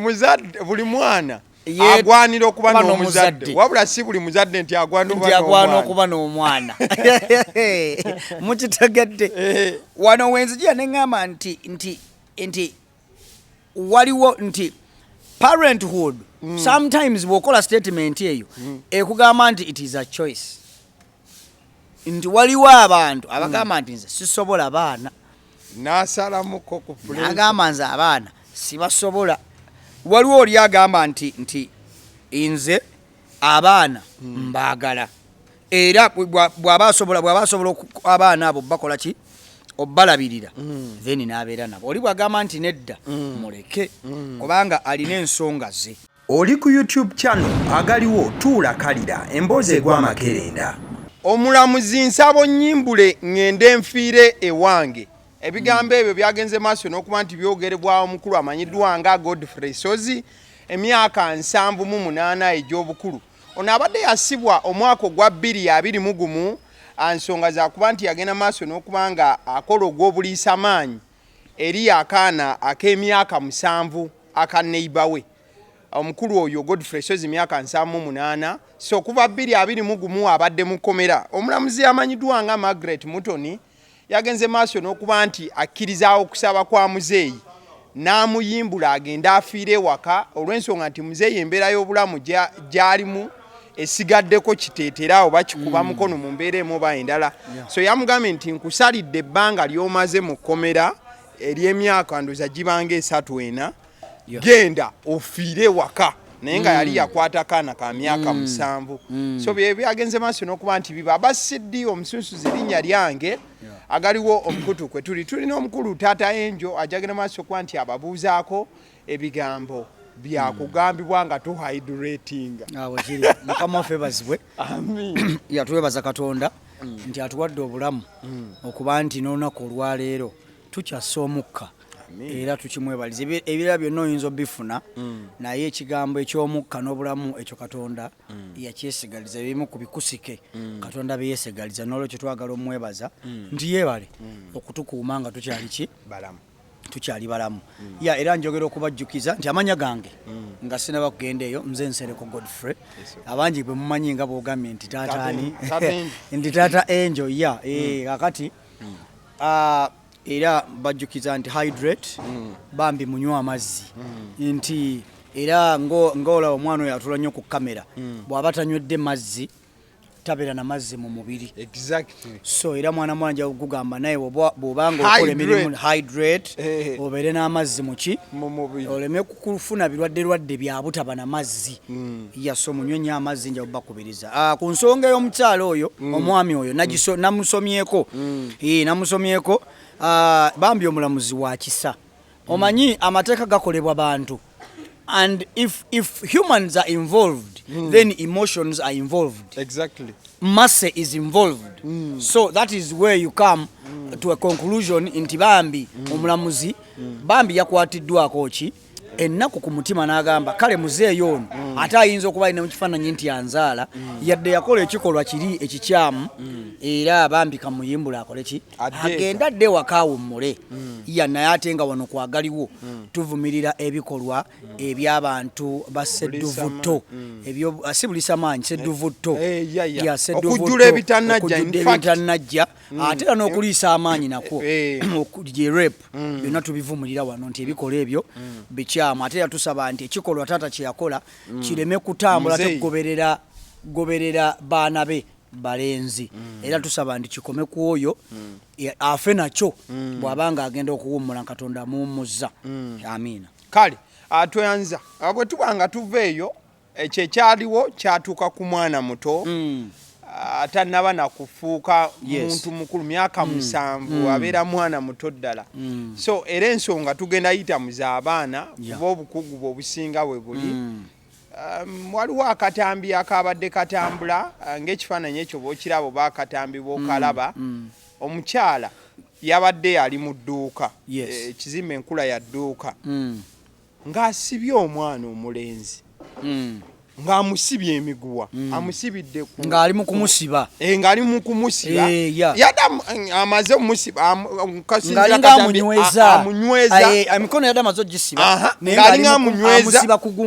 omuzadde buli mwana agwanira okuba n'omuzadde wabula si buli muzadde nti agwana okuba n'omwana mukitegedde wano wenzijja neŋŋamba nti waliwo nti parenthood sometimes bw'okola statement eyo ekugamba nti it is a choice nti waliwo abantu abagamba nti nze sisobola baana n'asalamuko ku pulesi agamba nze abaana sibasobola waliwo oli agamba nti nze abaana mbaagala era bw'aba asobola abaana abo bakola ki obbalabirira then n'abeera nabo oli bw'agamba nti nedda muleke kubanga alina ensonga ze. Oli ku YouTube channel agaliwo tuula kalira emboozi egw'amakerenda. Omulamuzi Nsabo Nnyimbule ngende nfiire ewange ebigambo ebyo byagenze maaso n'okuba nti byogerebwaho omukulu amanyiddwa nga Godfrey Sozi emyaka 78 egy'obukulu. Ono abadde yasibwa omwaka ogwa 2021 ansonga za kuba nti yagenda maaso n'okuba nga akola ogw'obuliisamaanyi eri akaana ak'emyaka 7 aka neighbor we. Omukulu oyo Godfrey Sozi myaka 78 so kuva 2021 abadde mukomera. Omulamuzi amanyiddwa nga Margaret Mutoni yagenze maaso n'okuba nti akkirizaawo okusaba kwa muzeeyi n'amuyimbula agenda afiire waka olw'ensonga nti muzeeyi embeera y'obulamu gy'alimu esigaddeko kiteetera oba kikuba mukono mu mbeera emu oba endala. So yamugambye nti nkusalidde ebbanga ly'omaze mu kkomera ery'emyaka ndoza gibanga 3 genda ofiire waka naye nga yali yakwata kaana ka myaka 7. So bye byagenze maaso n'okuba nti biba abasiddi omusunsuzi linnya lyange agaliwo omukutu kwe tulina omukulu taata Enjo ajagenda maaso kuba nti ababuuzaako ebigambo byakugambibwa nga tuhydrating. Kiri mukama waffe bazibwe yatwebaza Katonda nti atuwadde obulamu okuba nti n'olunaku olwaleero tukyassa omukka era tukimwebaliza. Ebirala byonna oyinza obifuna naye ekigambo eky'omukka n'obulamu ekyo Katonda yakyesigaliza ebimu ku bikusike Katonda byeyesigaliza n'olwekyo twagala omwebaza nti yeebale okutukuuma nga tukyali balamu. Era njogera okubajjukiza nti amanya gange nga sinaba kugenda eyo nze Nsereko Godfrey abangi bwe mumanyi nga bwogambye nti taataani nti taata Angel kakati era bajjukiza nti hydrate bambi munywa amazzi nti era ng'olaba omwana oyo atula nnyo ku kamera bw'aba tanywedde mazzi tabeera na mazzi mu mubiri. Exactly. So era mwana mwanja okugamba naye bw'obanga okola emirimu hydrate obeere n'amazzi mu mubiri oleme kufuna birwadde bya butaba na mazzi. So munywe nnyo amazzi nja bakubiriza. Ku nsonga y'omukyala oyo omwami oyo namusomyeko bambi omulamuzi wa kisa. Omanyi amateeka gakolebwa bantu and if humans are involved then emotions are involved. Exactly. Mercy is involved. So that is where you come to a conclusion nti bambi omulamuzi bambi yakwatiddwako ki ennaku ku mutima n'agamba kale muzeeyo ono ate ayinza okuba alina mu kifaananyi nti yanzaala yadde yakola ekikolwa kiri ekikyamu era bambi kamuyimbula akole ki agenda adde waka awummule naye ate nga wano kwagaliwo tuvumirira ebikolwa eby'abantu ba Ssedduvutto ebyo si bulisamaanyi Ssedduvutto okujjula ebitannajja ate era n'okuliisa amaanyi nakwo gye rape byonna tubivumirira wano nti ebikola ebyo bikyamu. Ate yatusaba nti ekikolwa taata kye yakola kireme kutambula tegoberera baana be balenzi era tusaba nti kikome ku oyo afe nakyo bw'abanga agenda okuwummula Katonda amuwummuzza. Amiina. Kale atweyanza bwe tubanga tuva eyo ekyo ekyaliwo kyatuuka ku mwana muto atannaba nakufuuka muntu mukulu myaka 7 abeera mwana muto ddala. So era ensonga tugenda yita muzaabaana kuba obukugu bwe obusinga bwe buli. Waliwo akatambi akabadde katambula ng'ekifaananyi ekyo bw'okiraba oba akatambi bw'okalaba omukyala yabadde ali mu dduuka ekizimbe enkula ya dduuka ng'asibye omwana omulenzi ng'amusibye emiguwa amusibidde ng'ali mu kumusiba ng'ali mu kumusiba yadda amaze omusiba ng'ali ng'amunyweza emikono yadda amaze ogisiba ng'ali ng'amunyweza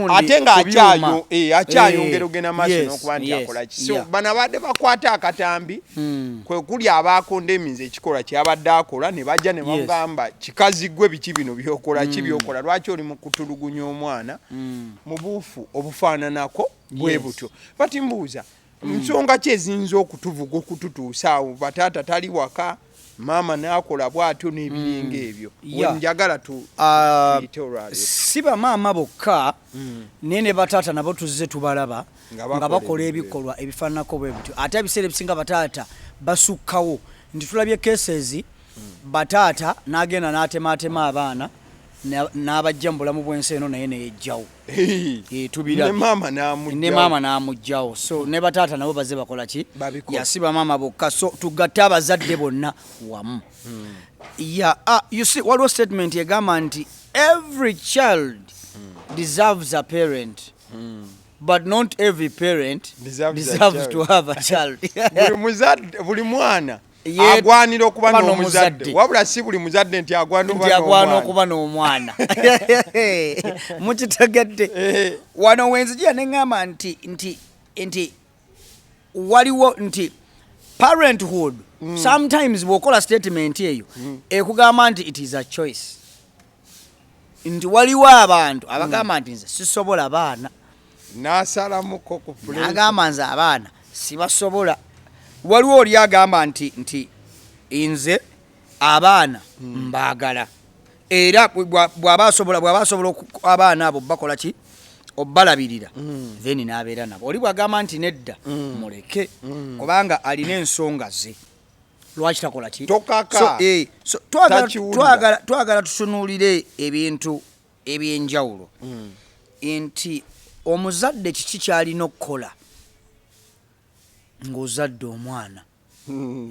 ate ng'akyayongera ogenda maaso n'okuba nti akola ki so bano abadde bakwata akatambi kwe kuli abaakondemiza ekikolwa kyabadde akola ne bajja ne bamugamba kikazi gwe biki bino byokola ki byokola lwaki oli mu kutulugunya omwana mu buufu obufaananako bwe butyo bati mbuuza nsonga ki eziyinza okutuvuga okututuusa awo bataata tali waka maama n'akola bw'atyo n'ebiringa ebyo wenjagala si bamaama bokka naye ne bataata nabo tuzze tubalaba nga bakola ebikolwa ebifaananako bwe bityo ate ebiseera ebisinga bataata basukkawo nti tulabye cases bataata n'agenda n'atemaatema abaana n'abajja mu bulamu bw'ensi eno naye neyejjawo ne maama n'amugjawo so ne bataata nabo baze bakola ki yasiba maama bokka so tugatte abazadde bonna wamu you see waliwo statement egamba nti every child deserves a parent but not every parent deserves to have a child buli mwana agwanira okuba n'omuzadde wabula si buli muzadde nti agwana okuba n'omwana mukitegedde wano wenzijira neŋŋamba nti waliwo nti parenthood sometimes bw'okola statement eyo ekugamba nti it is a choice nti waliwo abantu abagamba nti nze sisobola baana n'asalamuko ku plate n'agamba nze abaana sibasobola waliwo oli agamba nti nze abaana mbaagala era bw'aba asobola abaana abo bakola ki obbalabirira then n'abeera nabo oli bw'agamba nti nedda muleke kubanga alina ensonga ze lwaki takola ki twagala tusunuulire ebintu ebyenjawulo nti omuzadde kiki kyalina okukola ng'ozadde omwana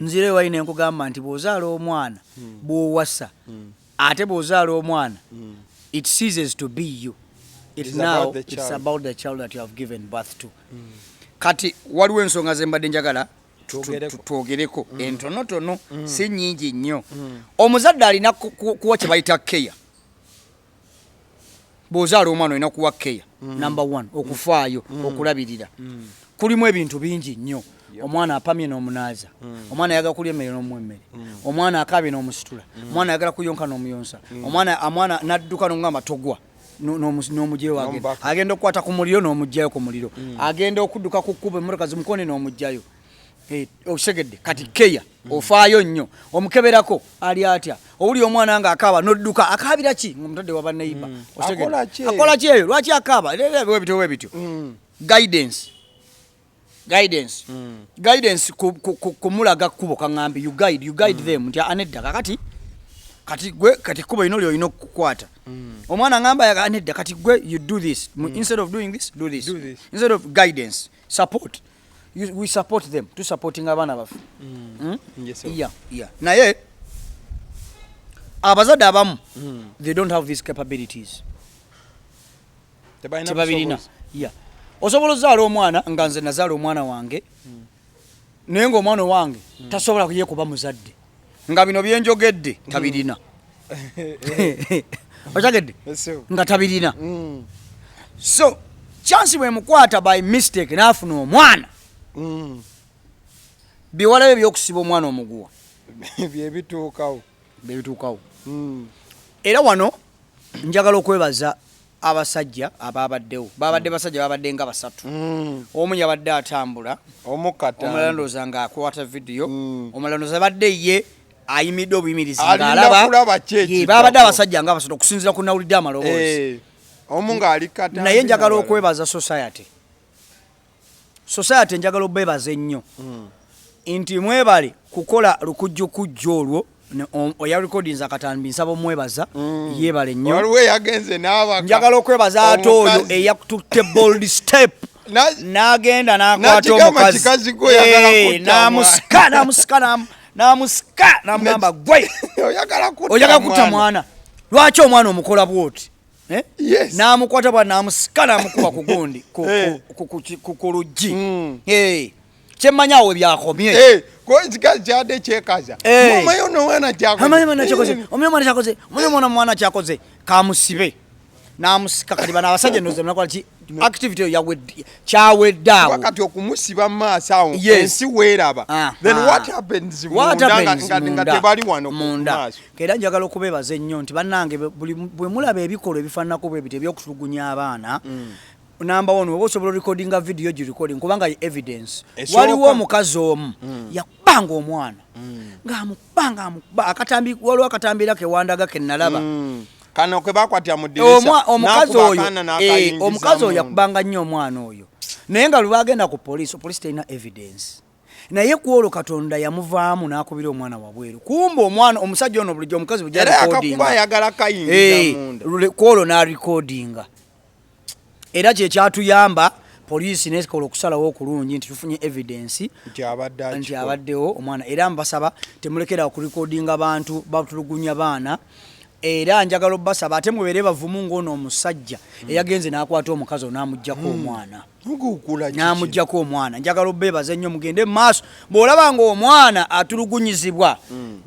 nzire walina enkugamba nti bw'ozaala omwana bw'owasa ate bw'ozaala omwana it ceases to be you it's about the child that you have given birth to kati waliwo ensonga ze mbadde njagala twogereko entonotono si nnyingi nnyo omuzadde alina kuwa kye bayita keya bw'ozaala omwana olina kuwa keya number 1 okufaayo okulabirira kulimu ebintu bingi nnyo omwana apamye n'omunaaza omwana ayagala kulya emmere n'omuwa emmere omwana akabye n'omusitula omwana ayagala kuyonka n'omuyonsa omwana n'adduka n'omugamba togwa n'omugyeyo agenda okukwata ku muliro n'omugjayo ku muliro agenda okudduka ku kkubo emmotoka zimukone n'omugjayo osegedde kati keya ofaayo nnyo omukeberako ali atya owuli omwana nga akaaba n'odduka akaabira ki ng'omutadde wa bannayiba akola ki eyo lwaki akaaba webityo guidance kumulaga kkubo kaŋŋambi you guide them nti anedda kati gwe kati kkubo lino lyolina okukwata omwana ŋŋamba anedda kati gwe you do this instead of doing this do this instead of guidance support we support them supporting abaana baffe naye abazadde abamu they don't have these capabilities tebabirina osobola ozaala omwana nga nze nazaala omwana wange naye ng'omwana wange tasobola kuyekuba muzadde nga bino byenjogedde tabirina okyagedde nga tabirina so chance bwemukwata by mistake n'afuna omwana byewalabe ebyokusiba omwana omuguwa byebituukawo era wano njagala okwebaza abasajja ababaddewo babadde basajja babadde nga basatu omu yabadde atambula omulala ndowooza nga akwata vidiyo omulala ndowooza badde ye ayimidde obuyimirizi ng'alaba babadde abasajja nga basatu okusinziira ku nawulidde amaloboozi naye njagala okwebaza society njagala obebaza ennyo nti mwebale kukola lukujjukujjo olwo oya recordings akatambi nsaba omwebaza yebale nnyo waliwo yagenze n'abaka njagala okwebaza ate oyo eyakututte bold step n'agenda n'akwata omukazi n'amusika n'amugamba gwe oyagala kutta mwana lwaki omwana omukola bwoti Yes. N'amukwata bwa n'amusika n'amukuba ku gundi ku luggi. Kyemmanya awo byakomye. Ko ekikazi kyadde kyekaza. Omanyi ono mwana kyakoze. Omanyi mwana kyakoze. Kamusibe. N'amusika kati bana abasajja ndoze nakola ki activity kyawedde awo. Wakati okumusiba maaso awo ensi weeraba. Then what happens nga tebali wano munda. Era njagala okubeebaza ennyo nti bannange bwe mulaba ebikolwa ebifaananako bwe bityo ebyokutulugunya abaana. Number 1 we osobola recordinga video gi recording kubanga evidence. Waliwo omukazi omu yakubanga omwana. Ng'amukubanga akatambi waliwo akatambira ke wandaga ke nalaba. Kano kwe bakwatya mu dirisa. Omukazi oyo yakubanga nnyo omwana oyo. Naye nga lubagenda ku police terina evidence. Naye kuolo Katonda yamuvaamu n'akubira omwana wabweru. Kumbe omwana omusajja ono bulijjo omukazi bujja recording. Akakuba yagala kayinza munda. Kuolo na recordinga. Era kye kyatuyamba police n'ekola okusalawo okulungi nti tufunye evidence nti abaddewo omwana. Era mbasaba temulekera ku recordinga abantu batulugunya baana. Era njagala obbasaba ate mubeere bavumu ng'ono omusajja eyagenze n'akwata omukazi n'amuggyako omwana. N'amuggyako omwana. Njagala obbeebaze nnyo mugende mu maaso. Bw'olaba ng'omwana atulugunyizibwa,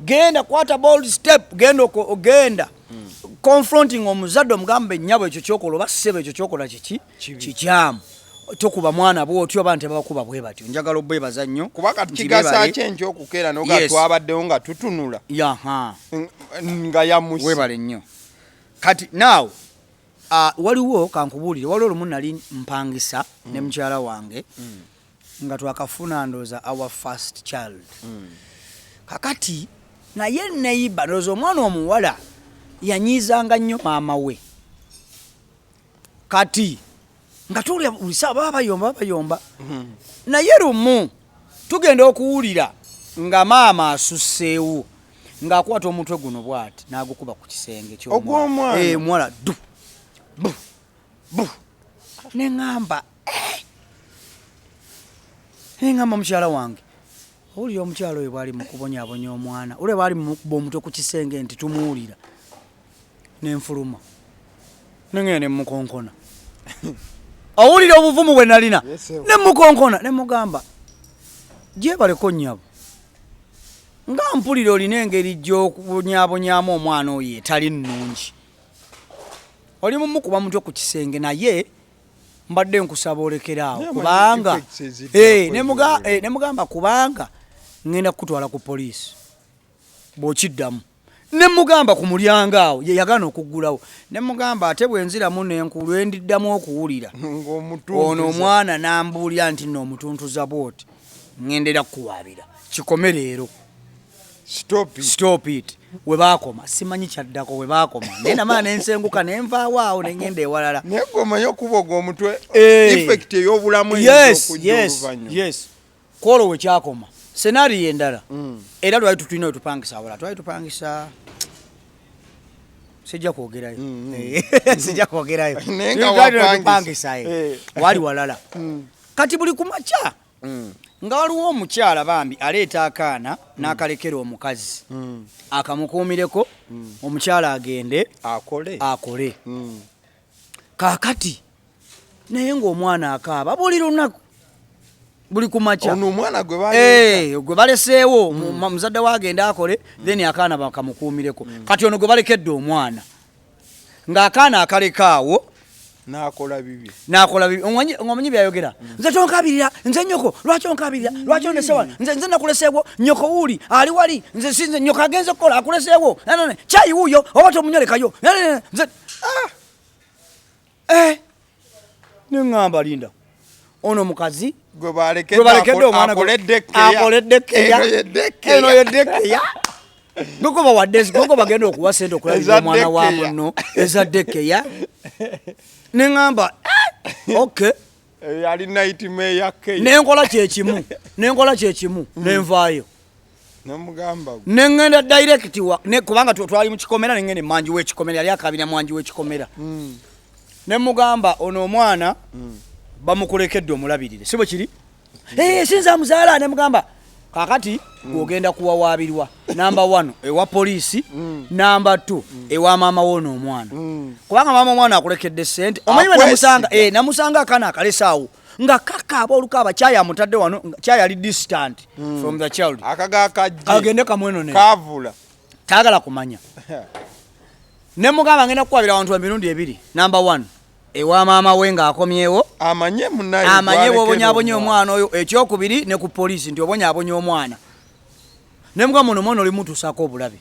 genda kwata bold step, genda confronting omuzadde omugambe nnyabo ekyo kyokola oba ssebo ekyo kyokola kikyamu. Tokuba mwana bw'otyo abantu abakuba bwe batyo. Njagala obbeebaza nnyo. Kuba kati kigasa kyenki okukeera n'oga twabaddewo nga tutunula. Nga yamusi. Weebale nnyo. Kati now waliwo kankubuulire waliwo olumu nali mpangisa ne mukyala wange nga twakafuna ndooza our first child. Kakati naye neiba ndooza omwana omuwala yanyiizanga nnyo maama we. Kati nga tuli ulisaba bayomba. Naye lumu tugenda okuwulira nga maama asusseewo ng'akwata omutwe guno bw'ati n'agukuba ku kisenge ky'omwana. Mwala du. Neŋŋamba mukyala wange owulira omukyala oyo bw'ali mu kubonyaabonya omwana ule bw'ali mu kuba omutwe ku kisenge nti tumuwulira n'enfuluma neŋŋenda ne mukonkona. Owulira obuvumu bwe nalina ne mukonkona ne mugamba gyebaleko nnyabo nga mpulira olina engeri gy'okubonyaabonyaamu omwana oyo etali nnungi. Oli mu mukuba mutwe ku kisenge naye mbadde nkusaba olekeraawo kubanga ne mugamba kubanga ngenda kukutwala ku poliisi bw'okiddamu. Ne mugamba ku mulyango awo ye yagana okuggulawo. Ne mugamba ate bwe nziramu n'enkulu endiddamu okuwulira ono omwana n'ambuulira nti nno omutuntuza bw'oti ŋŋendera kukuwaabira kikome leero. Stop it. We baakoma simanyi kyaddako we baakoma naye namala nensenguka nenvaawo awo nengenda ewalala. Naye omanyi okuboga omutwe effect ey'obulamu ey'okujja oluvannyuma. Yes. Kwolwo we kyakoma senariyo endala era lwali tutulina we tupangisa awala twali tupangisa sijja kwogerayo tupangisayo wali walala. Kati buli kumakya nga waliwo omukyala bambi aleeta akaana n'akalekera omukazi akamukuumireko omukyala agende akole. Kaakati naye ng'omwana akaaba buli lunaku buli kumakya gwe baleseewo muzadde wagenda akole then akaana bakamukuumireko. Kati ono gwe balekedde omwana ng'akaana akalekaawo n'akola bibi. Omanyi byayogera nze tonkabirira nze nnyoko lwaki onkabirira lwaki ondesewa nze nakuleseewo nnyoko wuuli ali wali nze sinze nnyoko agenze okukola akuleseewo kyayi wuuyo oba tomunyolekayo nze neŋŋamba linda ono mukazi gwe balekedde omwana akoledde eno yeddekeya gogoba wadde gogo bagenda okuwa sente okulabira omwana wa munno ezaddekeya. Neŋŋamba okay ali nightmare yake nenkola kyekimu nenvaayo namugamba neŋŋenda direct kubanga twali mu kikomera neŋŋenda emanji w'ekikomera yali akabira mwanji w'ekikomera. Ne mugamba ono omwana bamukolekedde omulabirire si bwe kiri sinza muzaala. Ne mugamba kakati ogenda kuwawaabirwa number 1 ewa poliisi number 2 ewa maama woono omwana kubanga maama omwana akulekedde ssente omanyi bwe namusanga akaana akalesaawo nga kakaaba olukaaba kyaya amutadde wano kyaya ali distant from the child agende kamweno kavula taagala kumanya ne mugamba ngenda kukwabira abantu emirundi 2 number 1 ewa maama we ng'akomyewo amanye bw'obonyaabonya omwana oyo ekyokubiri ne ku poliisi nti obonyaabonya omwana ne mugamba ono mwana oli mutuusaako obulabe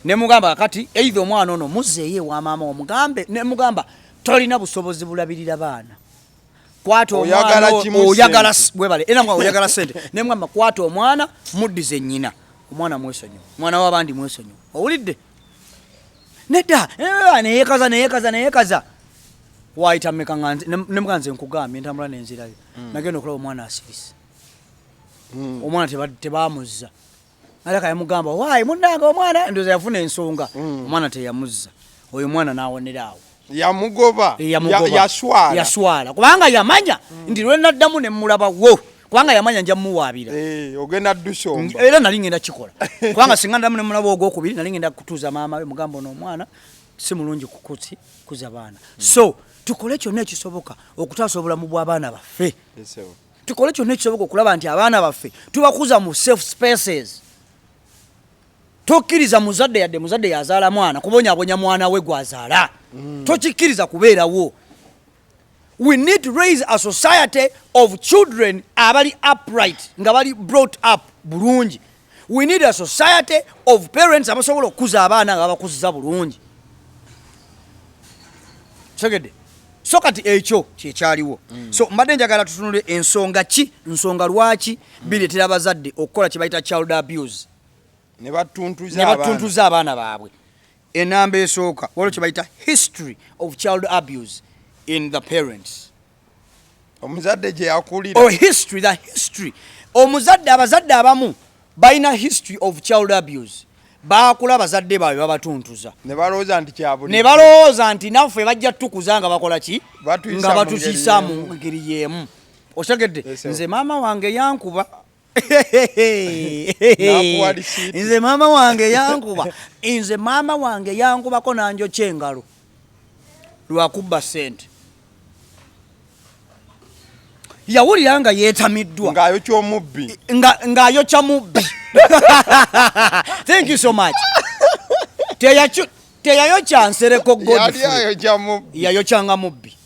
ne mugamba kakati either omwana ono muzzeeyo ewa maama omugambe ne mugamba tolina busobozi bulabirira baana kwata omwana oyagala bwebale era mugamba oyagala ssente ne mugamba kwata omwana muddize nnyina omwana mwesonyiwa omwana w'abandi mwesonyiwa owulidde nedda neyekaza waayita mmeka ne muganze nkugambye ntambula n'enzirayo nagenda okulaba omwana asirise omwana tebaamuzza aleka yamugamba waayi munnange omwana ndooza yafuna ensonga omwana teyamuzza oyo omwana n'awoneraawo yamugoba yaswala kubanga yamanya nti lwe naddamu ne mmulabawo kubanga yamanya nja mmuwaabira ogenda ddusomba era nali ngenda kikola kubanga singa nddamu ne mmulaba ogwokubiri nali ngenda kutuuza maama we mugamba ono omwana si mulungi kuza baana so tukole kyonna ekisoboka okutaasa obulamu bw'abaana baffe tukole kyonna ekisoboka okulaba nti abaana baffe tubakuza mu safe spaces tokkiriza muzadde yadde muzadde yazaala mwana kubonyaabonya mwana we gwazaala tokikkiriza kubeerawo we need to raise a society of children abali upright nga bali brought up bulungi we need a society of parents abasobola okukuza abaana nga bakuziza bulungi segedde so kati ekyo kyekyaliwo so mbadde njagala tutunule ensonga lwaki bireetera abazadde okukola kye bayita child abuse ne batuntuza abaana baabwe enamba esooka waliwo kye bayita history of child abuse in the parents omuzadde gye yakulira the history abazadde abamu balina history of child abuse baakula abazadde baabwe babatuntuza ne balowooza nti naffe bajja tukuza nga bakola ki nga batukiisa mu ngeri yeemu otegedde nze maama wange yankuba nze maama wange yankubako nanjokya engalo lwakubba ssente yawulira nga yeetamiddwa ng'ayokya mubbi thank you so much teyayokya nsereko Godfrey yayokyanga mubbi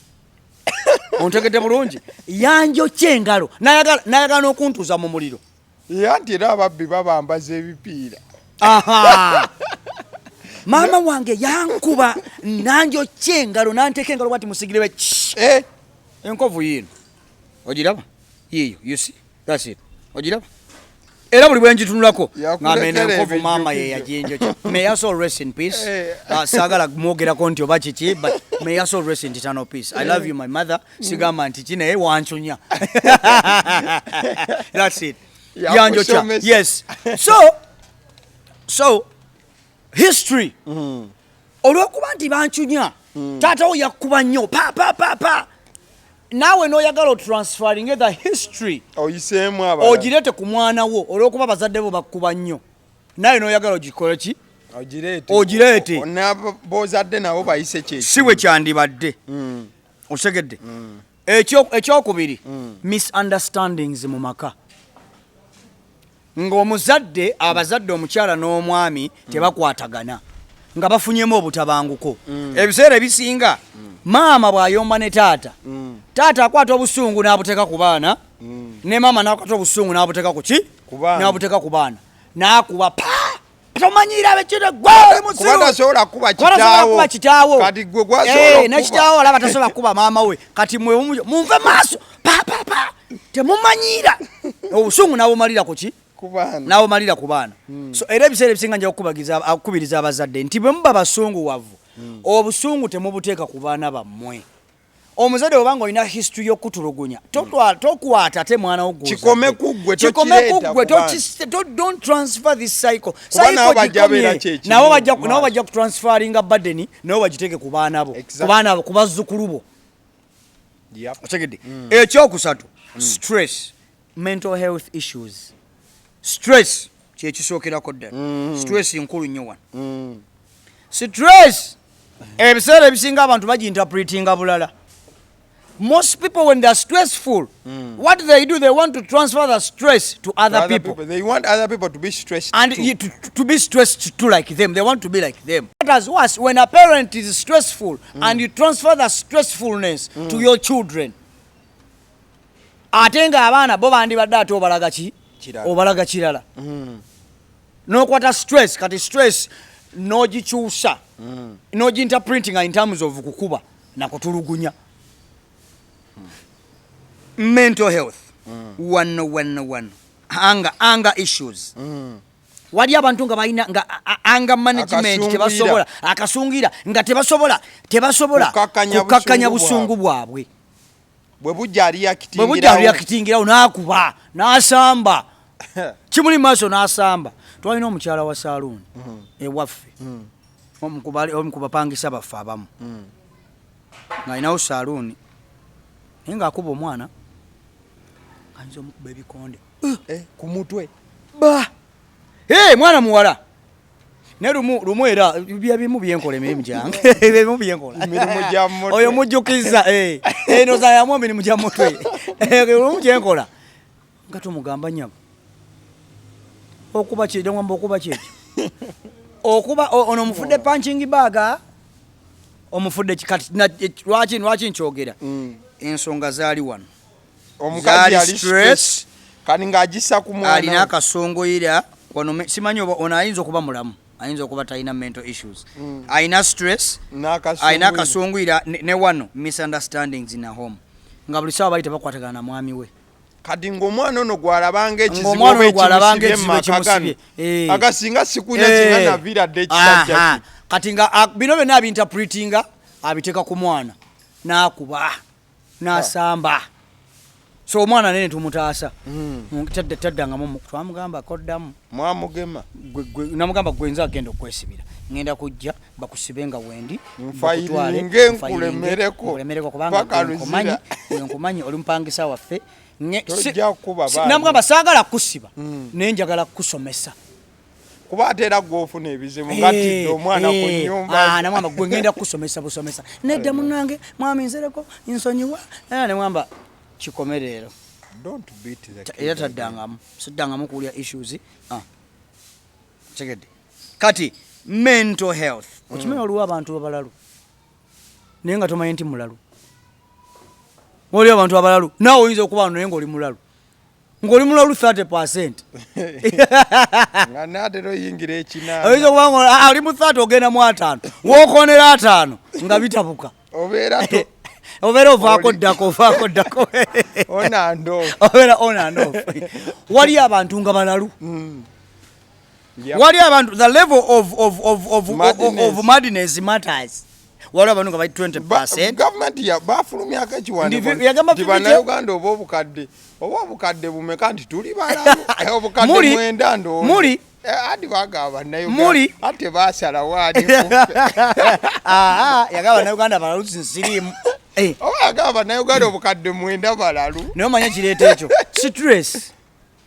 ontegedde bulungi yanjokya engalo nayagala n'okuntuuza mu muliro nti era ababbi babambaza ebipiira maama wange yankuba nanjokya engalo nanteeka engalo bwati musigirewe enkovu yiino ogiraba yiyo you see that's it ogiraba era buli bwenjitunulako ngamene enkovu maama ye yaginjokya may your soul rest in peace saagala mwogerako nti oba kiki but may your soul rest in eternal peace I love you my mother sigamba nti kinaye wancunya that's it yanjokya yes so history olwokuba nti bancunya taatawo yakkuba nnyo pa naawe n'oyagala otransferring the history ogirete ku mwana wo olwokuba abazadde bo bakkuba nnyo naye n'oyagala ogikole ki ogireete bozadde nabo bayise kyeki si bwe kyandibadde osegedde ekyokubiri misunderstandings mu maka ng'omuzadde abazadde omukyala n'omwami tebakwatagana nga bafunyemu obutabanguko ebiseera ebisinga maama bw'ayomba ne taata akwata obusungu n'abuteeka ku baana ne maama n'akwata obusungu n'abuteeka ku ki n'abuteeka ku baana n'akuba tomanyira bekire tasobola kuba kitaawo ne kitaawo olaba tasobola kuba maama we kati munve maaso temumanyira obusungu n'abumalira ku ki n'abumalira ku baana so era ebiseera ebisinga nja okukubiriza abazadde nti bwe muba basunguwavu obusungu temubuteeka ku baana bammwe omuzadde obanga olina history y'okutulugunya tokwata te mwana wo kikome kuggwe don't transfer this cycle nabo bajja kutransferinga burden nabo bagiteeke ku baana bo ku bazzukulu bo otegedde ekyokusatu stress mental health issues stress kyekisookerako ddala stress nkulu nnyo wano stress ebiseera ebisinga abantu baginterpretinga bulala. Most people when they are stressful what they do, they want to transfer the stress to other people. They want other people to be stressed And too. to be stressed too like them. They want to be like them. What is worse, when a parent is stressful and you transfer the stressfulness to your children. Ate nga abaana bo bandibadde ate obalaga ki? Obalaga kirala. N'okwata stress, kati stress n'ogikyusa. N'oginterpretinga in terms of kukuba na kutulugunya. Mental health. One. Anger issues. Wali abantu nga balina nga anger management tebasobola akasungira nga tebasobola kukakanya busungu bwabwe. Bwe bujja reactingira onaakuba n'asamba kimuli maaso n'asamba. Twalina omukyala wa saloon ewaffe omukubapangisa baffe abamu ng'alinawo saloon naye ng'akuba omwana ayinza omukuba ebikonde ku mutwe mwana muwala ne lumu era bimu byenkola emirimu gyange ebimu byenkola oyo mujjukiza eno zayamu emirimu gya mutwe lumu gyenkola nga tumugamba nnyabo okuba kyekyo ngamba okuba kyekyo okuba ono omufudde punching bag omufudde kikati lwaki nkyogera ensonga zaali wano omukazi ali stress kani ng'agissa ku mwana alina akasongoyira wano simanyi oba ono ayinza okuba mulamu ayinza okuba talina mental issues alina stress alina akasongoyira ne wano misunderstandings in a home nga buli sawa bali tebakwatagana na mwami we kati ng'omwana ono gwalabanga ekizibu ekimusibye agasinga sikunya kinga naviiradde ekisajja kati nga bino byonna abinterpretinga abiteeka ku mwana n'akuba n'asamba. So omwana nene tumutaasa taddangamu twamugamba koddamu mwamugema namugamba gwenza agenda okwesibira ngenda kujja bakusibe nga wendi nkulemereko kubanga nkumanyi oli mupangisa waffe namugamba saagala kusiba naye njagala kusomesa kuba ate era gw'ofuna ebizibu ngatidde omwana ku nnyumba namugamba gwe ngenda kusomesa busomesa nedda munnange mwami nzereko nsonyiwa namugamba kikomerero era taddangamu kuwulya issues tegedde kati mental health okimanyi waliwo abantu abalalu naye nga tomanyi nti mulalu waliwo abantu abalalu naawe oyinza okuba naye ng'oli mulalu 30% nga naatera oyingira ekinaana oyinza okuba nga ali mu 30 ogenda mu 5 wookonera 5 nga bitabuka obeera ovaako ddako obeera on and off. Wali abantu nga balalu wali abantu the level of madness matters. Waliwo abantu nga bali 20%. Gavumenti bafulumyako ekiwandiiko bannayuganda oba obukadde bumeka nti tuli balalu obukadde 9 ndo muli adi bagaba bannayuganda ate baasalawo adi yagaba bannayuganda balalu nsiriimu oba yagaba bannayuganda obukadde 9 balalu naye omanya kireeta ekyo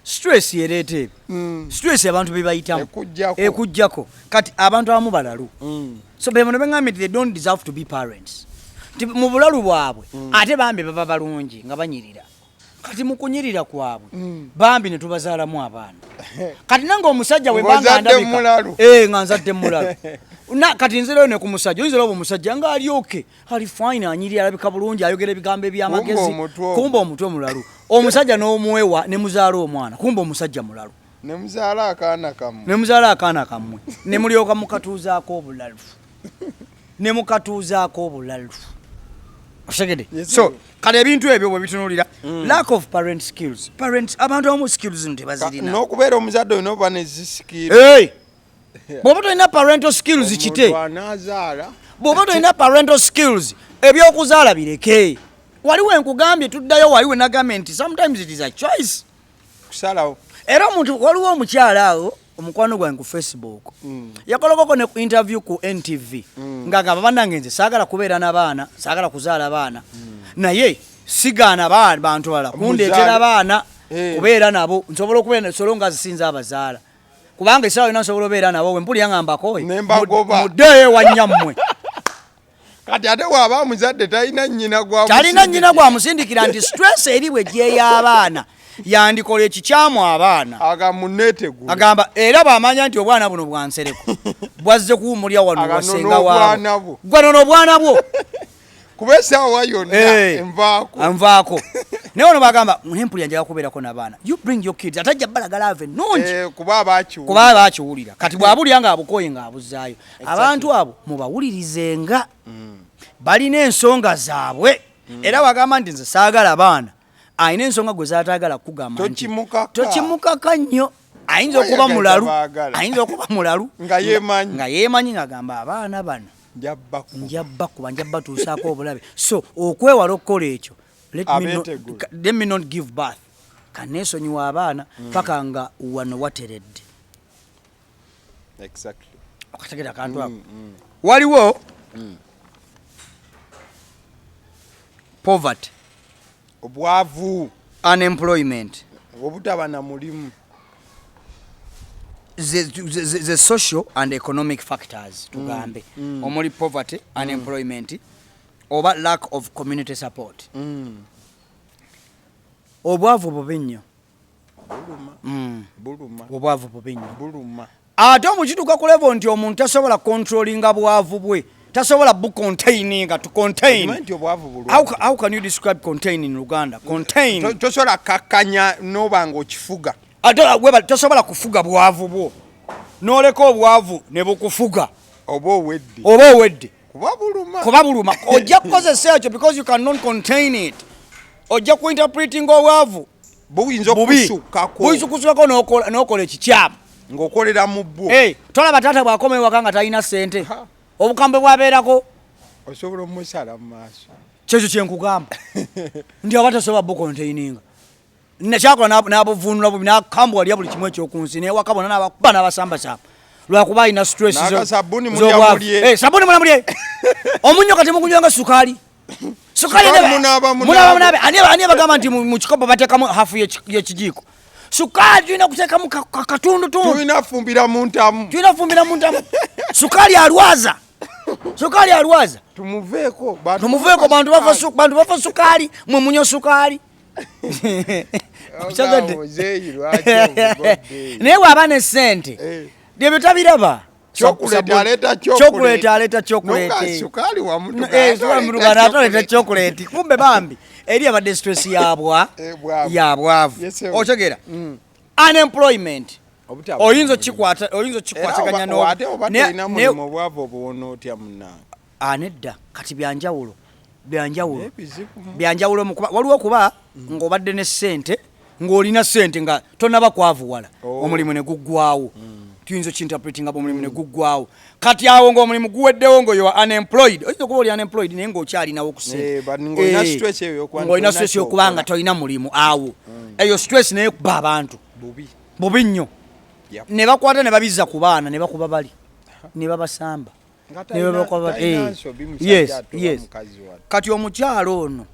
stress yereeta ebyo stress abantu bebayitamu ekujjako kati abantu abamu balalu so bemono bengambye they don't deserve to be parents mu bulalu bwabwe ate bambi baba balungi nga banyirira kati mukunyirira kwabwe bambi ne tubazaalamu abaana kati nange omusajja we banga ndabika nga nzadde mulalu kati nzireyo ne ku musajja oyinza olaba omusajja nga ali oke ali fine anyirira alabika bulungi ayogera ebigambo ebyamagezi kumba omutwe mulalu omusajja n'omuwewa ne muzaala omwana kumba omusajja mulalu ne muzaala akaana kammwe ne mulyoka mukatuuzaako obulalu osegede so kale ebintu ebyo bwe bitunulira lack of parent skills abantu abamu skills ntebazirina n'okubeera omuzadde olina oba ne ziskills bw'oba tolina parental skills kite bw'oba tolina parental skills ebyokuzaala bireke waliwo enkugambye tuddayo waliwo nagambye nti sometimes it is a choice kusalawo era omuntu waliwo omukyala awo omukwano gwange ku Facebook yakolokoko ne interview ku NTV ngagamba bannange nze saagala kubeera n'abaana saagala kuzaala abaana naye sigaana bantu balala kundeetera abaana kubeera nabo nsobola okubeera nsolo nga zisinza abazaala kubanga essaawa yonna nsobola obeera nabo we mpulira ngambako muddeeyo wannyammwe kati ate bw'aba muzadde talina nnyina gwamusindikira nti stress eri bwe gyey'abaana yandikola ekikyamu abaana agamba era bw'amanya nti obwana buno bwansereko bwazze kuwumulya wano wasenga waabwo gwanono obwana bwo kuba essaawa yonna nvaako naye ono bagamba mpulira njala kubeerako n'abaana you bring your kids atajja balagala ave nungi kuba abakiwulira kati bw'abulira ng'abukoye ng'abuzaayo abantu abo mubawulirizenga balina ensonga zaabwe era bagamba nti nze saagala baana ayina ensonga gwe zaatagala kugamba nti tokimukaka nnyo ayinza okuba mulalu nga yeemanyi ng'agamba abaana bano njabba batuusaako obulabe so okwewala okukola ekyo let me not give birth kaneesonyiwa abaana paka nga wano wateredde okategera akantu ako waliwo poverty obwavu unemployment obutaba na mulimu the social and economic factors tugambe omuli poverty unemployment oba lack of community support obwavu bubi nnyo obwavu bubi nnyo ate omukituuka ku level nti omuntu tasobola controllinga bwavu bwe tasobola bucontaininga to contain how can you describe contain in Luganda contain tosobola kakkanya noba ng'okifuga tosobola kufuga bwavu bwo n'oleka obwavu ne bukufuga oba owedde kuba buluma ojja kukozesa ekyo because you cannot contain it ojja kuinterpreting obwavu buyinza okusukako n'okola ekikyamu ng'okolera mu bwo tolaba taata bw'akoma ewaka nga talina ssente obukambe bwabeerako osobola omusala mu maaso kyekyo kyenkugamba ndi aba tasobola bucontaininga nakyakola n'abuvunula bubi n'akambwa lya buli kimu ekyokunsi newaka bona n'abakuba n'abasambasamba lwakuba alina stress sabuni mulyamulye omunyo kati mugunywanga sukaali munaaba ani bagamba nti mu kikopo bateekamu hafu y'ekijiiko sukaali tulina kuteekamu katundutundu tulina fumbira mu ntamu sukaali alwaza tumuveeko bantu bafa sukaali mwe munyo sukaali naye bw'aba ne ssente bye tabiraba chocolate aleta chocolate chocolate kumbe bambi eri abadde stress yabwavu otegera unemployment oyinza kikwataganya anedda kati byanjawulo waliwo kuba ng'obadde ne ssente ng'olina ssente nga tonaba kwavuwala omulimu ne guggwawo tuyinza kinterpreting nga omulimu ne guggwawo kati awo ng'omulimu guweddewo ng'oyo unemployed oyinza okuba oli unemployed naye ng'okyalinawo ku ssente ng'olina stress y'okuba nga tolina mulimu awo eyo stress naye kuba abantu bubi nnyo ne bakwata ne babizza ku baana ne bakuba bali ne babasamba yes kati omukyalo ono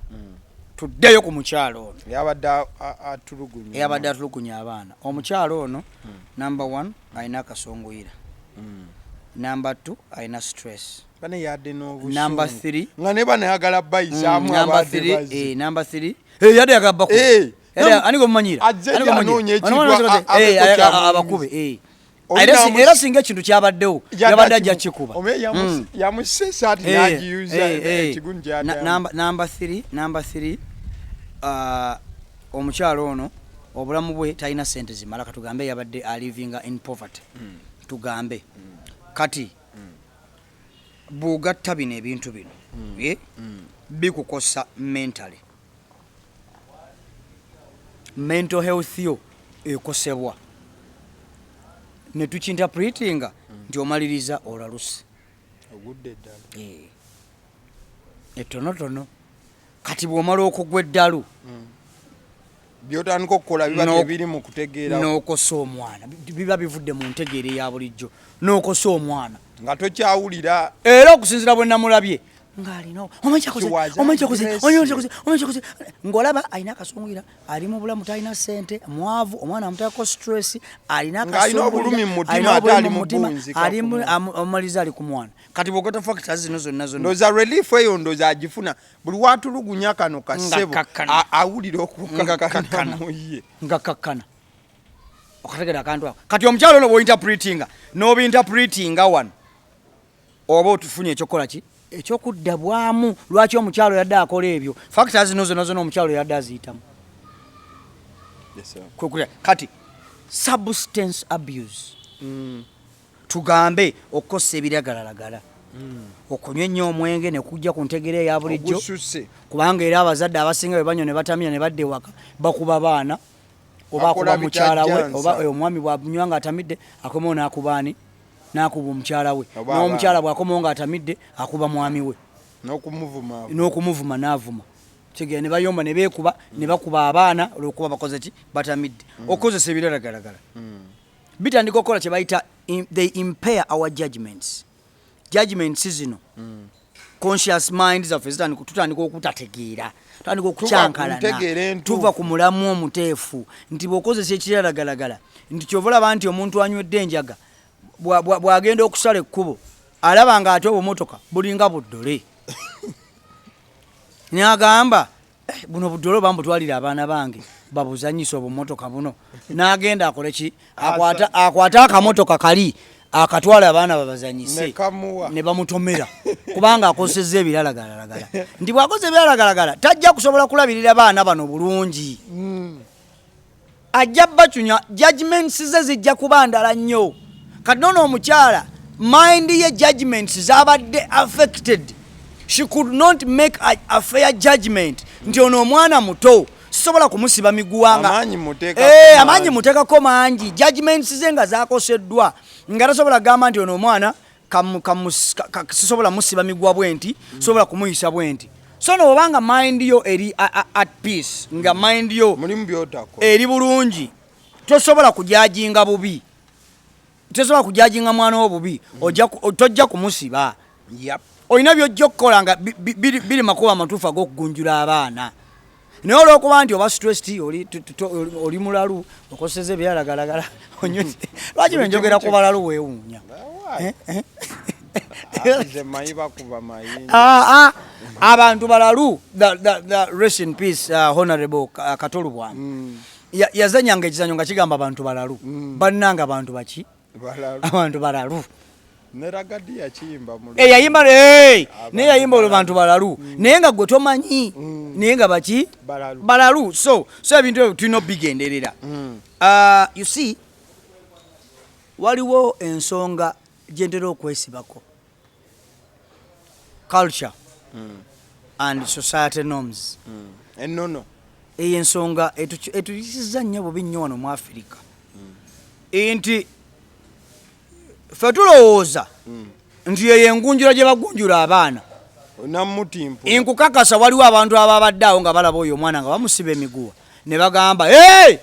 tuddeyo ku mukyalo ono yabadde atulugunya abaana omukyalo ono number 1 alina akasonguyira number 2 alina stress number 3 nga ne banayagala bayizaamu number 3 yadde yagala bakube ani gomumanyira abakube era singa ekintu kyabaddewo yabadde ajja kikuba number 3 omukyalo ono obulamu bwe talina ssente zimala katugambe yabadde alivinga in poverty tugambe kati bugatta bino ebintu bino bikukosa mentally mental health yo ekosebwa ne tukinterpretinga nti omaliriza olaluse etonotono kati bw'omala okugwa eddalu byotandika okukola biba tebiri mu kutegeera n'okosa omwana biba bivudde mu ntegeero eya bulijjo n'okosa omwana nga tokyawulira era okusinzira bwe namulabye ng'alina omanchakoze ng'olaba alina akasunguyira ali mu bulamu talina ssente mwavu omwana amutaako stress alina obulumi mu mutima ate ali mu bbunzi amaliza ali ku mwana kati bw'okota factors zino zonna ndooza relief eyo ndooza agifuna buli watulugunya kano kasebo awulira okukakkana mu ye nga kakkana okategera akantu ako kati omukyalo ono bw'ointerpretinga n'obinterpretinga wano oba otufunye ekyokukola ki ekyokuddabwamu lwaki omukyalo yadde akola ebyo factors zino zonna omukyalo yadde aziyitamu kati substance abuse tugambe okukosa ebiragalalagala okunywa ennyo omwenge ne kujja ku ntegera eya bulijjo kubanga era abazadde abasinga bwe banywa ne batamira ne badda ewaka bakuba baana oba akuba mukyala we oba omwami bw'anywa nga atamidde akomawo n'akubaani n'akuba omukyala we n'omukyala bw'akomawo nga atamidde akuba mwami we n'okumuvuma n'avuma kigera ne bayomba ne beekuba ne bakuba abaana olw'okuba bakoze ki batamidde okukozesa ebiragalalagala bitandika okukola kye bayita they impair our judgments zino conscious mind zaffe tutandika okutategeera tutandika okukyankalana tuva ku mulamu omuteefu nti bw'okozesa ekiragalalagala nti kyova olaba nti omuntu anywedde enjaga bw'agenda okusala ekkubo alaba nga ate obumotoka bulinga buddole n'agamba buno buddole oba mbutwalira abaana bange babuzanyisa obumotoka buno n'agenda akole ki akwata akamotoka kali akatwala abaana babazanyise ne bamutomera kubanga akozesezza ebiragalalagala nti bw'akoze ebiragalalagala tajja kusobola kulabirira baana bano bulungi ajja bacunya judgments ze zijja kuba ndala nnyo kati nono omukyala mind ye judgments zabadde affected she could not make a fair judgment nti ono omwana muto sisobola kumusiba miguwanga amaanyi muteekako mangi judgments ze nga zakoseddwa nga tasobola gamba nti ono omwana sisobola musiba miguwa bwenti sobola kumuyisa bwenti so no obanga mind yo eri at peace nga mind yo mulimu byotako eri bulungi tosobola kujajinga bubi tosobola kujajinga mwana obubi tojja kumusiba oyina byojja okukola nga biri makuba amatuufu ag'okugunjula abaana naye olw'okuba nti oba stressed oli mulalu okoseza ebyalagalagala lwaki lwenjogera ku balalu weewuunya abantu balalu rest in peace honorable Katolu Bwami yazanyanga ekizanyo nga kigamba abantu balalu bannanga abantu baki abantu balalu neragadi yakiyimba mu yayimba naye yayimba olwo bantu balalu naye nga gwe tomanyi naye nga baki balalu so ebintu ebyo tulina bigenderera you see waliwo ensonga gyentera okwesibako culture and society norms ennono eyo ensonga etuyisiza nnyo bubi nnyo wano mu Afirika nti ffe tulowooza nti eyo engunjula gye bagunjula abaana nkukakasa waliwo abantu ababaddeawo nga balaba oyo omwana nga bamusiba emiguwa ne bagamba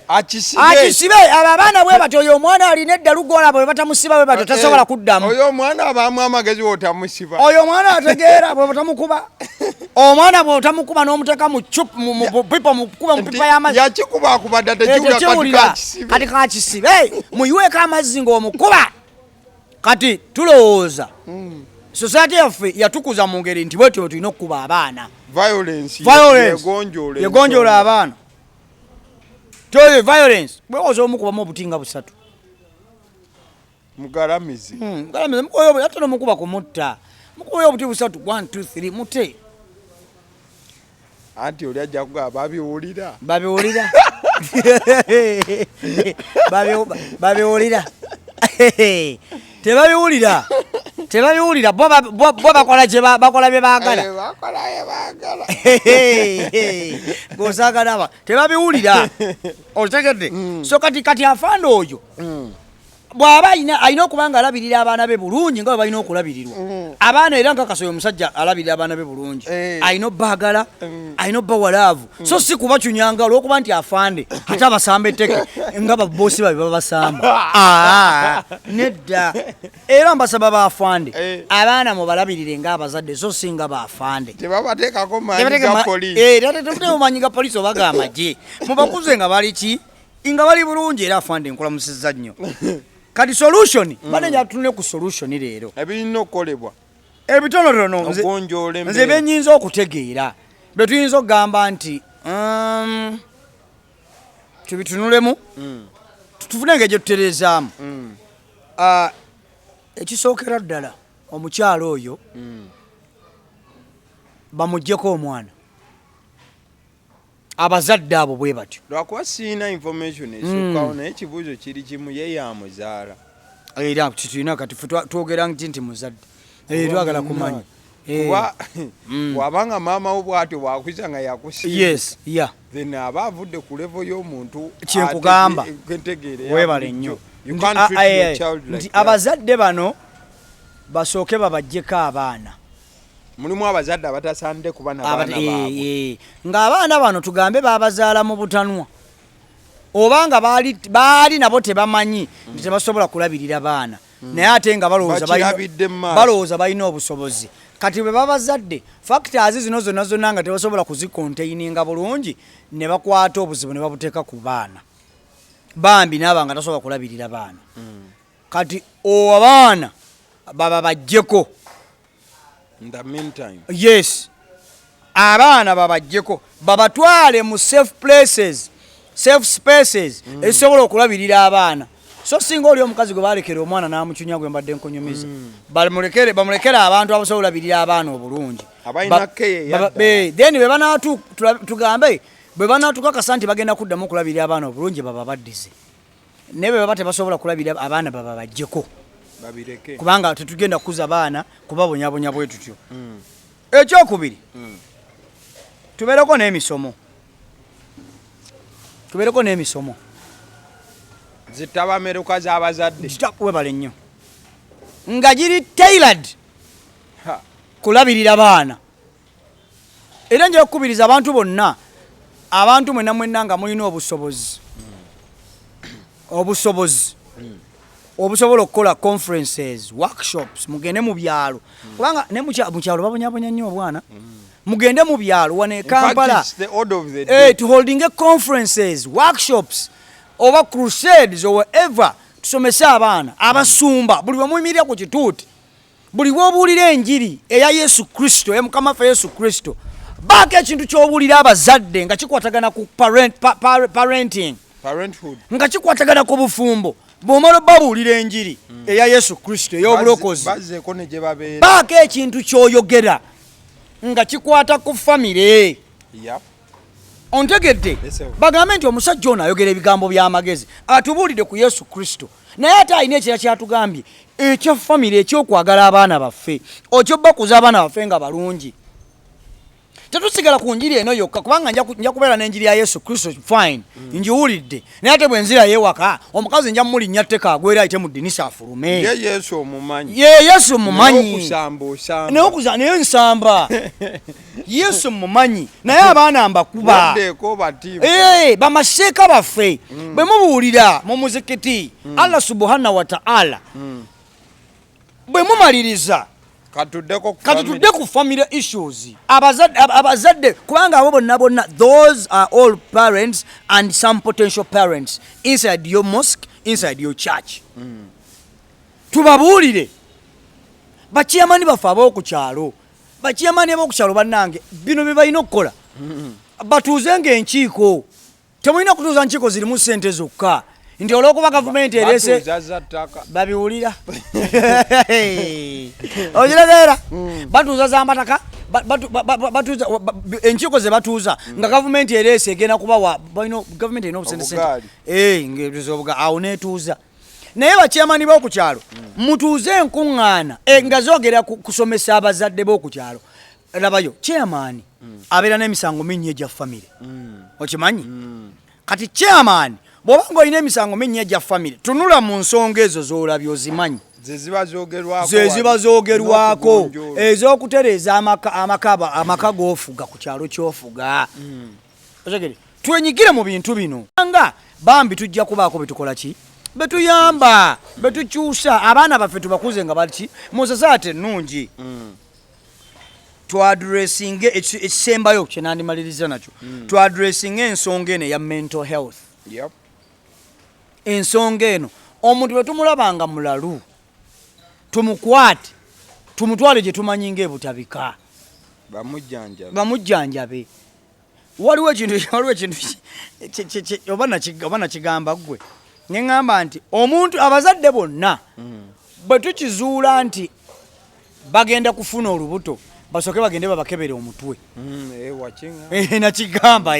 akisibe abo abaana bwe batyo oyo omwana alina eddalugola bwe batamusiba bwe batyo tasobola kuddamu oyo omwana abamu amagezi wotamusiba oyo omwana ategeera bwe batamukuba omwana bwe otamukuba n'omuteeka mu pipa mukuba mu pipa y'amazzi yakikubakuba dda tekiwulira kati kakisibe muyiweeko amazzi ng'omukuba kati tulowooza society yaffe yatukuza mu ngeri nti bwetyo tulina okukuba abaana violence yegonjoola abaana toyo violence bwewoza omukubamu obutinga busatu mugalamizi mukoyo ate nomukuba kumutta mukoyo obuti busatu 1 2 3 mute anti oli ajja kugaba babiwulira tebabiwulira bo bakola bye baagala gosagalaba tebabiwulira otegedde so kati afaana oyo bw'aba alina okubanga alabirira abaana be bulungi nga bwe balina okulabirirwa. Abaana era nga Kasoyo omusajja alabirira abaana be bulungi, alina obbagala, alina obbawalaavu, so si kubacunyanga olw'okuba nti afande ate abasamba etteke nga baboosi babe babasamba. Nedda. Era mbasaba baafande abaana mubalabirire ng'abazadde so si nga baafande. Tebabateekako maanyi ga poliisi. Tebateekako maanyi ga poliisi oba ga magye. Mubakuze nga bali ki? Nga bali bulungi era afande nkulamusizza nnyo. Kati solution banenya tunne ku solution leero. Ebirina okukolebwa. Ebitonotono nze benyinza okutegeera. Be tuyinza okugamba nti tubitunulemu tufune engeri gye tutereezaamu. Ekisookera ddala omukyalo oyo bamuggyeko omwana. Abazadde abo bwe batyo. Lwakuba siina information esukkawo naye ekibuuzo kiri kimu ye yamuzaala. Era kitulina kati twogera nti muzadde. Twagala kumanya. Wabanga maama wo bw'atyo bw'akuza nga yakusiima. Yes, yeah. Then aba avudde ku level y'omuntu kyenkugamba weebale nnyo. You can't treat your child like that. Abazadde bano basooke babaggyeko abaana. Mulimu abazadde abatasaanide kuba n'abaana baabwe. Ng'abaana bano tugambe baabazaala mu butanwa. Obanga baali nabo tebamanyi nti tebasobola kulabirira baana. Naye ate nga balowooza balina obusobozi. Kati bwe babazadde factors zino zonna nga tebasobola kuzikontaininga bulungi ne bakwata obuzibu ne babuteeka ku baana. Bambi n'aba nga tasobola kulabirira baana. Kati abaana baba baggyeko. In the meantime. Yes. Abaana babaggyeko babatwale mu safe places, safe spaces ezisobola okulabirira abaana. So singa oli omukazi gwe balekera omwana n'amucunya gwe mbadde nkonyumiza. Bamulekere abantu abasobola olabirira abaana obulungi. Abayina keye yadda. Then bwe banaatu tugambe bwe banaatukakasa nti bagenda kuddamu okulabirira abaana obulungi baba baddize. Ne bwe baba tebasobola kulabirira abaana baba baggyeko. Babireke. Kubanga tetugenda kukuza baana kubabonyabonya bwe tutyo. Ekyokubiri. Tubeereko n'emisomo. Zitabameruka z'abazadde. Webale nnyo. Nga giri tailored kulabirira baana. Era nja okukubiriza abantu bonna, abantu mwenna nga mulina obusobozi. Obusobola okukola conferences, workshops, mugende mu byalo. Kubanga ne mu kyalo babonyabonya nnyo obwana. Mugende mu byalo wane Kampala. To holding conferences, workshops, over crusades or whatever. Tusomesa abaana, abasumba, buli bwe muyimirira ku kituuti. Buli bw'obuulira enjiri eya Yesu Kristo, eya Mukama waffe Yesu Kristo. Baako ekintu ky'obuulira abazadde nga kikwatagana ku parenting. Parenthood. Nga kikwatagana ku bufumbo. Bw'omala babuulira enjiri eya Yesu Kristo ey'obulokozi. Bazzeeko ne gye babeera. Baako ekintu ky'oyogera nga kikwata ku famire. Yep. Ontegedde bagambe nti omusajja ono ayogera ebigambo by'amagezi atubuulidde ku Yesu Kristo naye ate alina ekira kyatugambye ekya famire ekyokwagala abaana baffe okyobakuza abaana baffe nga balungi. Tetusigala ku njiri eno yokka kubanga nja kubeera n'enjiri ya Yesu Kristo fine njiwulidde naye ate bwe nzira yeewaka omukazi nja mulinnya tteka agwera ayite mu ddinisa afulume. Ye Yesu omumanyi. Naye nsamba. Yesu mumanyi naye abaana mbakuba. Bamaseeka baffe bwe mubuulira mu muzikiti Allah subhanahu wa ta'ala bwe mumaliriza katudde ku family issues. Abazadde kubanga abo bonna those are all parents and some potential parents inside your mosque, inside your church. Tubabuulire bakiyamani baffe ab'okukyalo bannange bino bye balina okukola batuuzenga enkiiko. Temulina kutuuza nkiiko zirimu ssente zokka nti olw'okuba gavumenti erese babiwulira. Ogirageera batuuza z'amataka enkiiko ze batuuza nga gavumenti erese egenda kubawa gavumenti erina obusente awo neetuuza. Naye bakyamani b'okukyalo mutuuze enkuŋŋaana nga zoogera kusomesa abazadde b'okukyalo. Labayo chairman abeera n'emisango mingi egya famire okimanyi. Kati chairman bw'obanga olina emisango minnya gya famire tunula mu nsonga ezo z'olabye ozimanyi ze ziba zoogerwako ez'okutereeza amaka g'ofuga ku kyalo ky'ofuga otegere twenyigire mu bintu bino nga bambi tujja kubaako betukola ki betuyamba betukyusa abaana baffe tubakuze nga bati mu society ennungi twadressinge ekisembayo kyenandimaliriza nakyo twadressinge ensonga eno eya mental health ensonga eno omuntu bwe tumulabanga mulalu tumukwate tumutwale gye tumanyi ng'ebutabika bamujjanjabe waliwo ekintu oba nakigamba ggwe neŋŋamba nti omuntu abazadde bonna bwe tukizuula nti bagenda kufuna olubuto basooke bagende babakebere omutwe nakigamba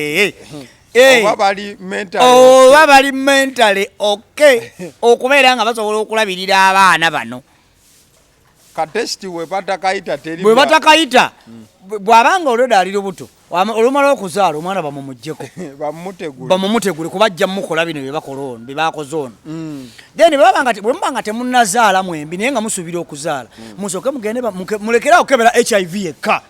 oba bali mentale okay okubeera nga basobola okulabirira abaana bano bwe batakayita bw'abanga olweda ali lubuto olumala okuzaala omwana bamumugyeko bamumutegule kubajja mukola bino byebakoze ono then bwemuba nga temunnazaala mwembi naye nga musuubira okuzaala musooke mugende mulekere okukebera HIV yekka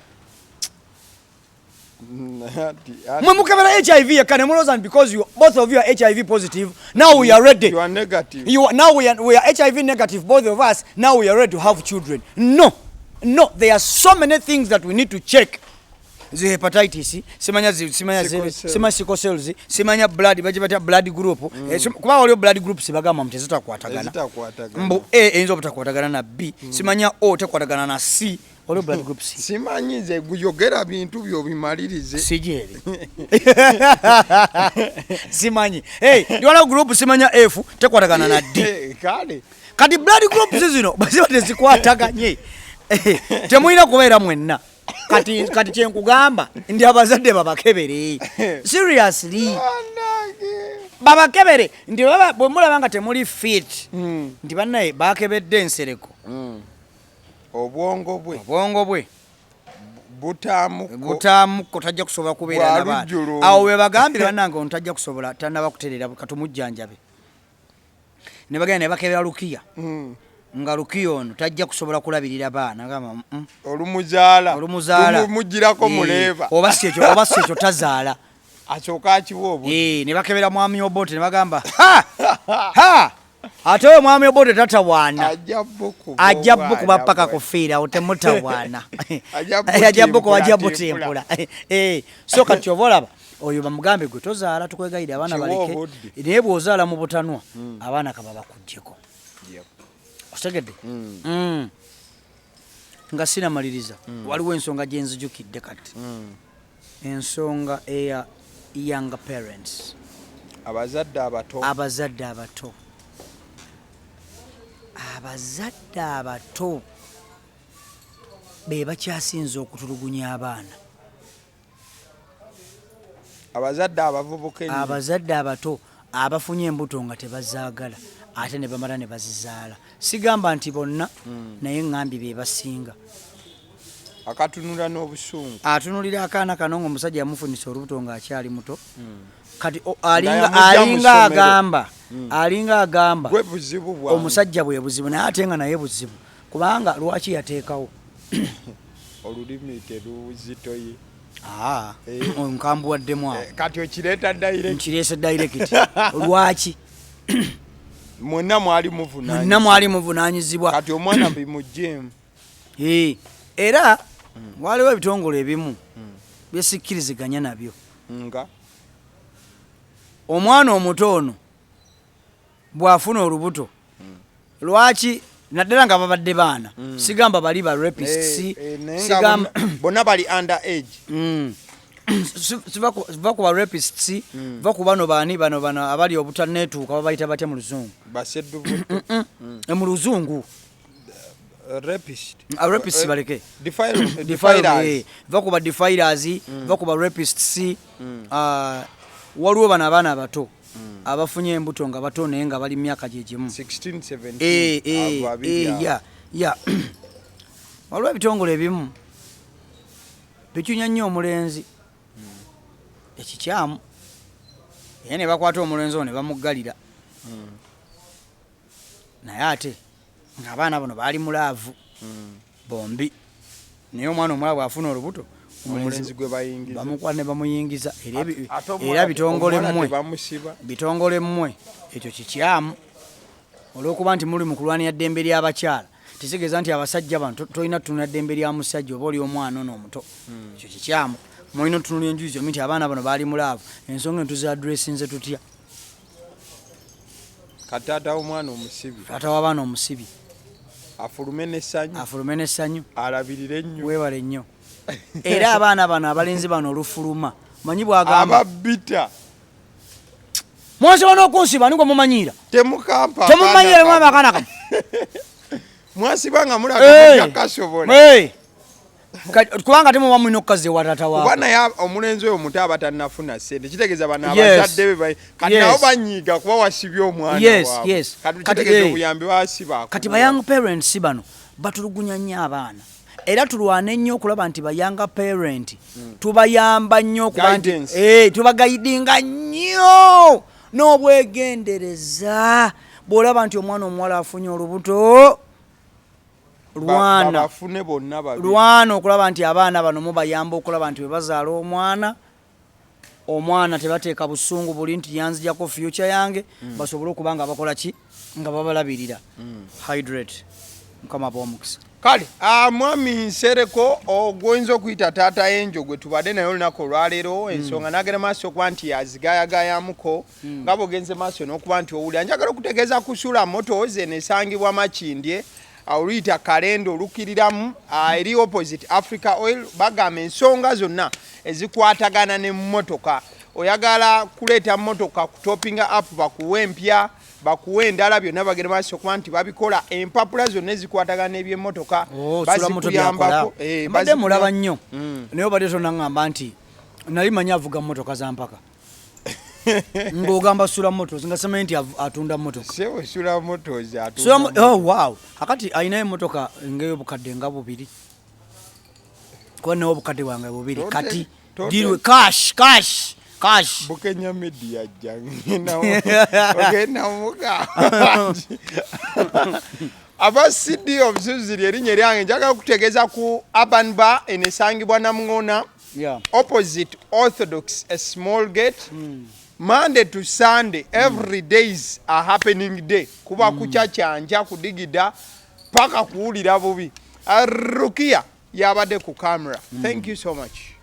mwe mukebera HIV yekka ne mulowooza because both of you are HIV positive now we are ready you are negative now we are HIV negative both of us now we are ready to have children no there are so many things that we need to check the hepatitis simanya sickle cells simanya blood bajibata blood group kuba waliyo blood groups bagamba mtezitakwatagana mbu A enzo obutakwatagana na B simanya O tekwatagana na C waliyo blood groups simanyi ze guyogera bintu byo bimalirize sijeri simanyi ndiwala group simanya F tekwatagana na D kale kati blood groups zino baziba tezikwataganye temuyina kubeera mwenna kati kyenkugamba ndi abazadde babakebere seriously babakebere ndi bwe mulaba nga temuli fit ndi bannaye bakebedde ensereko obwongo bwe butaamuko tajja kusobola kubeera n'abaana awo we bagambire bannange ono tajja kusobola tannaba kutereera katumujjanjabe ne bagenda ne bakebera lukiya nga Lukiya ono tajja kusobola kulabirira baana gamba olumuzaala mujirako muleeba oba si ekyo tazaala asooka akiwa obwo ne bakebera mwami Obote ne bagamba ate oyo mwami Obote tatawaana ajja bukuba paka kufiira otemutawaana ajja buku wajja butempula so kati oba olaba oyo bamugambe gwe tozaala tukwegayire abaana baleke naye bw'ozaala mu butanwa abaana kaba bakugyeko otegedde nga sinamaliriza waliwo ensonga gye nzijukidde kati ensonga eya younger parents abazadde abato be bakyasinza okutulugunya abaana abazadde abato abafunye embuto nga tebazaagala ate ne bamala ne bazizaala sigamba nti bonna naye ŋŋambye be basinga akatunula n'obusungu atunulira akaana kano ng'omusajja yamufunisa olubuto ng'akyali muto kati alinga agamba omusajja bwe buzibu naye ate nga naye buzibu kubanga lwaki yateekawo olulimi teruzitoye nkambuwaddemu awo kati okireeta direct nkireese direct lwaki mwenna mwali muvunaanyizibwa kati omwana bimugjeemu era waliwo ebitongole ebimu byesikkiriziganya nabyo nga omwana omuto ono bw'afuna olubuto lwaki naddala nga babadde baana sigamba bali ba rapists sigamba bonna bali under age siva ku ba rapists va ku bano abali obutaneetuuka babayita batya mu luzungu mu luzungu rapists baleke va ku ba defilers va ku ba rapists waliwo bano abaana abato abafunye embuto nga bato naye nga bali myaka gyegimu waliwo ebitongole ebimu bikyunya nnyo omulenzi ekikyamu Ye ne bakwata omulenzi ono ne bamuggalira. Naye ate ng'abaana bano baali mulaavu bombi. Naye omwana omulaavu afuna olubuto omulenzi gwe bayingiza bamukwata ne bamuyingiza era bitongole mmwe ekyo kikyamu olw'okuba nti muli mu kulwanira ddembe ly'abakyala tegeeza nti abasajja bano tolina tutunula ddembe lya musajja oba oli omwana ono omuto ekyo kikyamu mulina otunula enjuyi zombi nti abaana bano baali mulaavu ensonga entuzaadressinze tutya kati taata w'omwana omusibi taata w'abaana omusibi afulume n'essanyu alabirire nnyo weebale nnyo era abaana bano abalenzi bano olufuluma manyi bwagamba ababita mwasiba n'okunsiba nigwe mumanyira temumanyire mwama akaana kamo mwasiba nga mulaga kasobola kubanga temuba mulina okukaza ewa taata waako kuba naye omulenzi oyo muto aba tannafuna ssente kitegeeza bano abazadde be kati nabo banyiiga kuba wasibye omwana waabwe kati kitegeeza obuyambi basiba kati ba young parents bano batulugunya nnyo abaana era tulwane nnyo okulaba nti ba young parent tubayamba nnyo okuba nti tubagaidinga nnyo n'obwegendereza bw'olaba nti omwana omuwala afunye olubuto lwana okulaba nti abaana bano mubayamba okulaba nti webazaala omwana tebateeka busungu buli nti yanzijako future yange basobole okuba nga bakola ki nga babalabirira hydrate mukama b'omukisa kale mwami Nsereko ogwoyinza okuyita taata Enjo gwe tubadde naye olunaku olwaleero ensonga nagera maaso okuba nti yazigayagayamuko nga bw'ogenze maaso n'okuba nti owulira njagala okutegeeza kusula motos enesangibwa Makindye oluyita kalenda olukiriramu eri opposite Africa Oil bagamba ensonga zonna ezikwatagana n'emmotoka oyagala kuleeta mmotoka kutopinga up bakuwe empya bakuwe endala byonna bagenda maaso okuba nti babikola empapula zonna ezikwatagana n'ebyemmotoka bazikuyambako mbadde mulaba nnyo naye obadde tonangamba nti nali manyi avuga mmotoka za mpaka ng'ogamba sula motos nga simanyi nti atunda mmotoka sula motos atunda wow akati ayinayo emmotoka ng'ey'obukadde nga bubiri kuba naye obukadde bwange bubiri kati dirwe cash Bukenya media jangina ogenda muka aba city of Zuziri erinye lyange njagala kutegeeza ku urban bar enesangibwa Namungona opposite Orthodox a small gate Monday to Sunday every days a happening day kuba kuchakyanja kudigida paka kuwulira bubi Rukia yabadde ku camera thank you so much